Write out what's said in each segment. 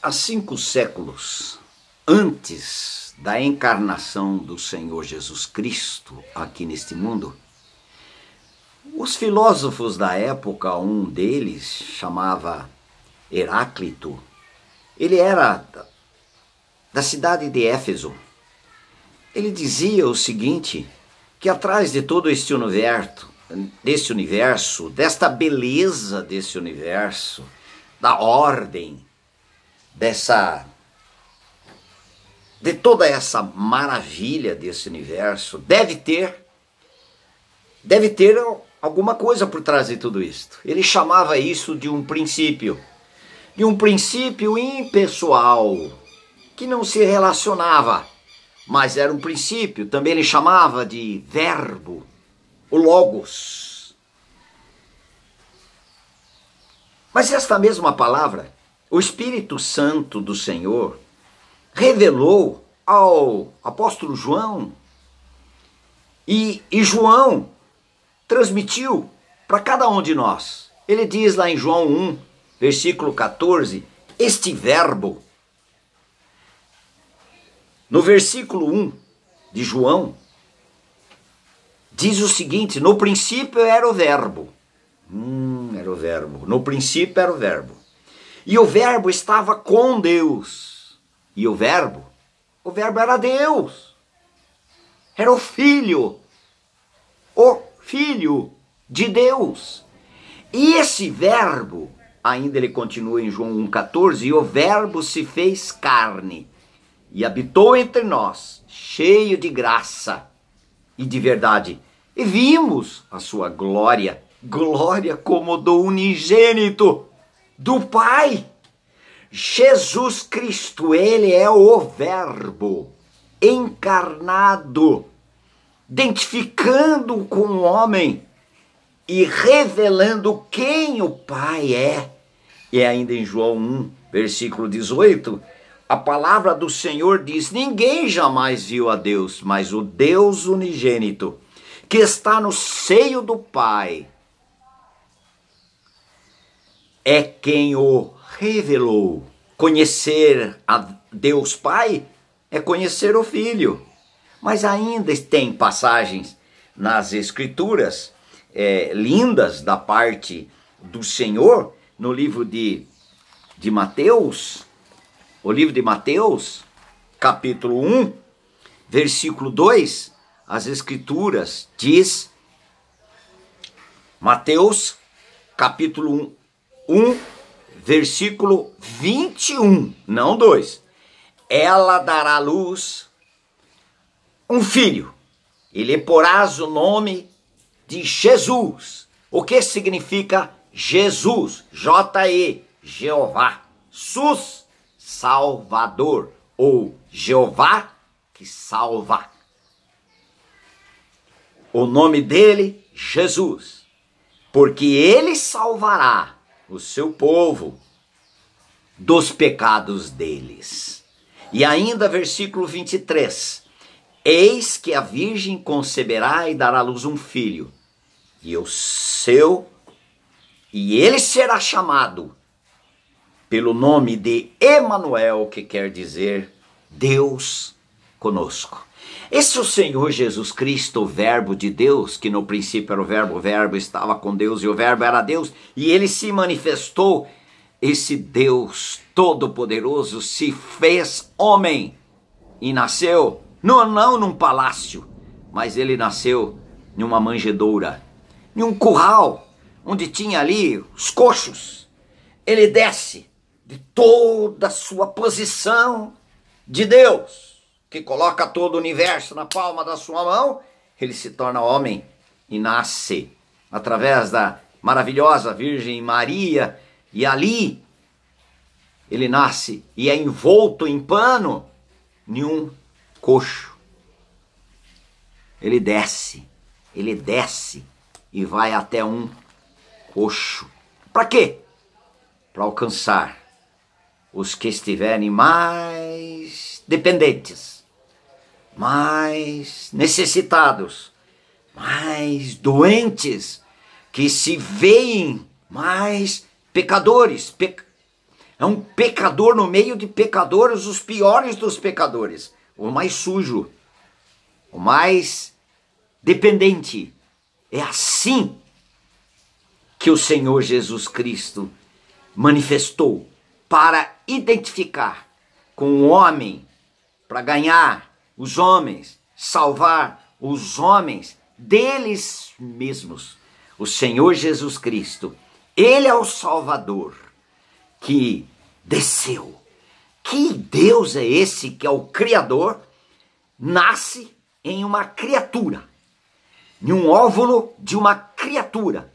Há 5 séculos antes da encarnação do Senhor Jesus Cristo aqui neste mundo, os filósofos da época, um deles chamava Heráclito, ele era da cidade de Éfeso. Ele dizia o seguinte, que atrás de todo este universo, desta beleza desse universo, da ordem, de toda essa maravilha desse universo, deve ter alguma coisa por trás de tudo isto. Ele chamava isso de um princípio impessoal, que não se relacionava, mas era um princípio. Também ele chamava de verbo, o logos. Mas esta mesma palavra, o Espírito Santo do Senhor revelou ao apóstolo João, e João transmitiu para cada um de nós. Ele diz lá em João 1, versículo 14, este verbo. No versículo 1 de João, diz o seguinte: no princípio era o verbo. Era o verbo. No princípio era o verbo. E o verbo estava com Deus. E o verbo era Deus. Era o Filho de Deus. E esse verbo, ainda ele continua em João 1,14, e o verbo se fez carne e habitou entre nós, cheio de graça e de verdade. E vimos a sua glória, glória como do unigênito do Pai. Jesus Cristo, ele é o verbo encarnado, identificando com o homem e revelando quem o Pai é. E ainda em João 1, versículo 18, a palavra do Senhor diz: ninguém jamais viu a Deus, mas o Deus unigênito, que está no seio do Pai, é quem o revelou. Conhecer a Deus Pai é conhecer o Filho. Mas ainda tem passagens nas Escrituras lindas da parte do Senhor, no livro de Mateus, o livro de Mateus, capítulo 1, versículo 2, as Escrituras diz, Mateus, capítulo 1, versículo 21, não 2. Ela dará à luz um filho, e lhe porás o nome de Jesus. O que significa Jesus? J-E, Jeová. Sus, Salvador, ou Jeová que salva. O nome dele, Jesus, porque ele salvará o seu povo dos pecados deles. E ainda versículo 23, eis que a virgem conceberá e dará à luz um filho, e ele será chamado pelo nome de Emanuel, que quer dizer Deus conosco. Esse é o Senhor Jesus Cristo, o verbo de Deus, que no princípio era o verbo estava com Deus e o verbo era Deus, e ele se manifestou. Esse Deus todo-poderoso se fez homem e nasceu, não num palácio, mas ele nasceu numa manjedoura, em um curral, onde tinha ali os coxos. Ele desce de toda a sua posição de Deus, que coloca todo o universo na palma da sua mão. Ele se torna homem e nasce através da maravilhosa Virgem Maria, e ali ele nasce e é envolto em pano em um coxo. Ele desce e vai até um coxo. Para quê? Para alcançar os que estiverem mais dependentes, mais necessitados, mais doentes, que se veem mais pecadores, É um pecador no meio de pecadores, os piores dos pecadores. O mais sujo, o mais dependente. É assim que o Senhor Jesus Cristo manifestou para identificar com o homem, para ganhar os homens, salvar os homens deles mesmos. O Senhor Jesus Cristo, Ele é o Salvador que desceu. Que Deus é esse que é o Criador? Nasce em uma criatura, em um óvulo de uma criatura.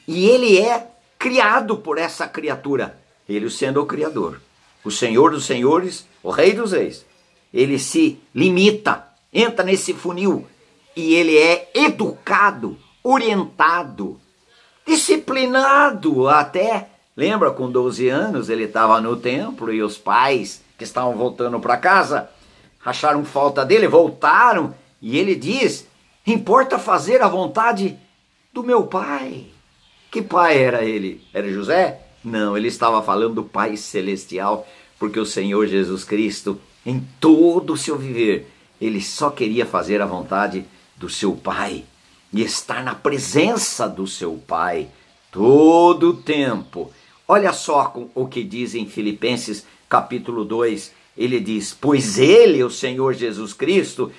E Ele é criado por essa criatura. Ele sendo o Criador, o Senhor dos senhores, o Rei dos reis. Ele se limita, entra nesse funil e ele é educado, orientado, disciplinado até. Lembra, com 12 anos ele estava no templo e os pais que estavam voltando para casa acharam falta dele, voltaram e ele diz: importa fazer a vontade do meu pai. Que pai era ele? Era José? Não, ele estava falando do Pai Celestial, porque o Senhor Jesus Cristo, em todo o seu viver, ele só queria fazer a vontade do seu Pai e estar na presença do seu Pai todo o tempo. Olha só o que diz em Filipenses capítulo 2, ele diz: pois ele, o Senhor Jesus Cristo,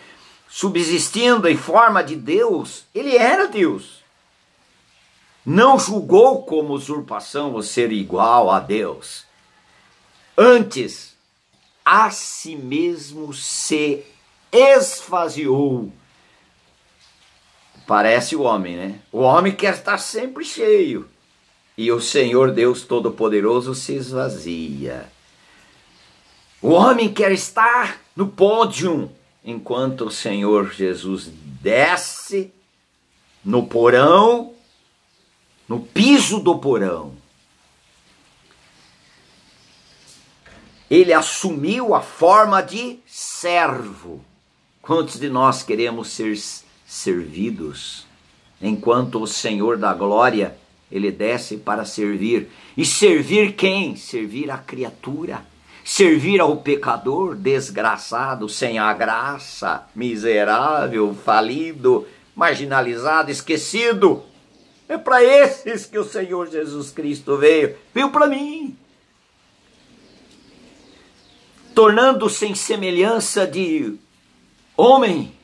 subsistindo em forma de Deus, ele era Deus. Não julgou como usurpação o ser igual a Deus. Antes, a si mesmo se esvaziou. Parece o homem, né? O homem quer estar sempre cheio. E o Senhor Deus Todo-Poderoso se esvazia. O homem quer estar no pódio, enquanto o Senhor Jesus desce no porão, no piso do porão. Ele assumiu a forma de servo. Quantos de nós queremos ser servidos? Enquanto o Senhor da glória, ele desce para servir. E servir quem? Servir a criatura. Servir ao pecador desgraçado, sem a graça, miserável, falido, marginalizado, esquecido. É para esses que o Senhor Jesus Cristo veio. Veio para mim. Tornando-se em semelhança de homem.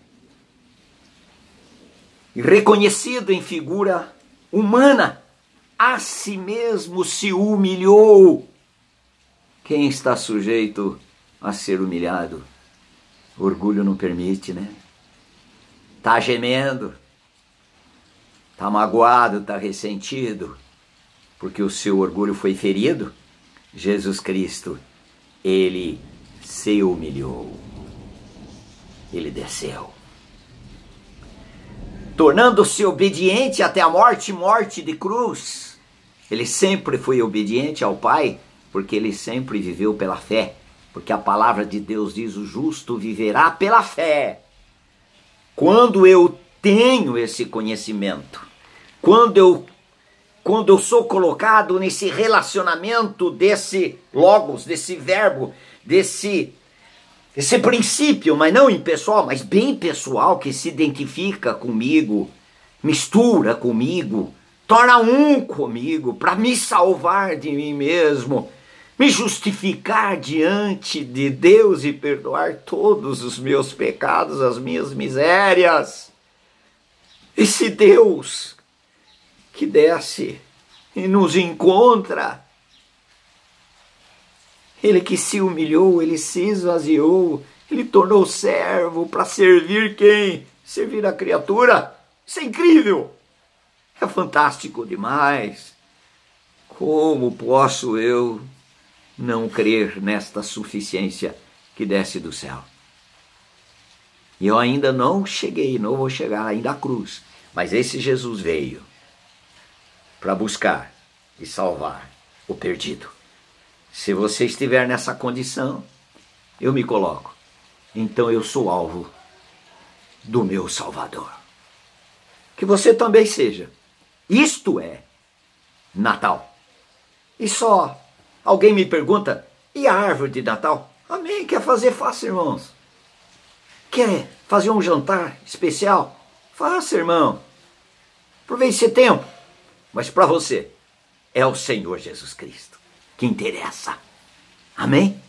Reconhecido em figura humana. A si mesmo se humilhou. Quem está sujeito a ser humilhado? O orgulho não permite, né? Está gemendo. Está magoado, está ressentido, porque o seu orgulho foi ferido. Jesus Cristo, ele se humilhou, ele desceu, tornando-se obediente até a morte, morte de cruz. Ele sempre foi obediente ao Pai, porque ele sempre viveu pela fé, porque a palavra de Deus diz: o justo viverá pela fé. Quando eu tenho esse conhecimento, quando eu sou colocado nesse relacionamento desse logos, desse verbo, desse princípio, mas não impessoal, mas bem pessoal, que se identifica comigo, mistura comigo, torna um comigo, para me salvar de mim mesmo, me justificar diante de Deus e perdoar todos os meus pecados, as minhas misérias. Esse Deus que desce e nos encontra, ele que se humilhou, ele se esvaziou, ele tornou servo para servir quem? Servir a criatura. Isso é incrível, é fantástico demais. Como posso eu não crer nesta suficiência que desce do céu? E eu ainda não cheguei, não vou chegar ainda à cruz, mas esse Jesus veio para buscar e salvar o perdido. Se você estiver nessa condição, eu me coloco. Então eu sou alvo do meu Salvador. Que você também seja. Isto é Natal. E só Alguém me pergunta, e a árvore de Natal? Amém, quer fazer? Faça, irmãos. Quer fazer um jantar especial? Faça, irmão. Aproveite esse tempo. Mas para você, é o Senhor Jesus Cristo que interessa. Amém?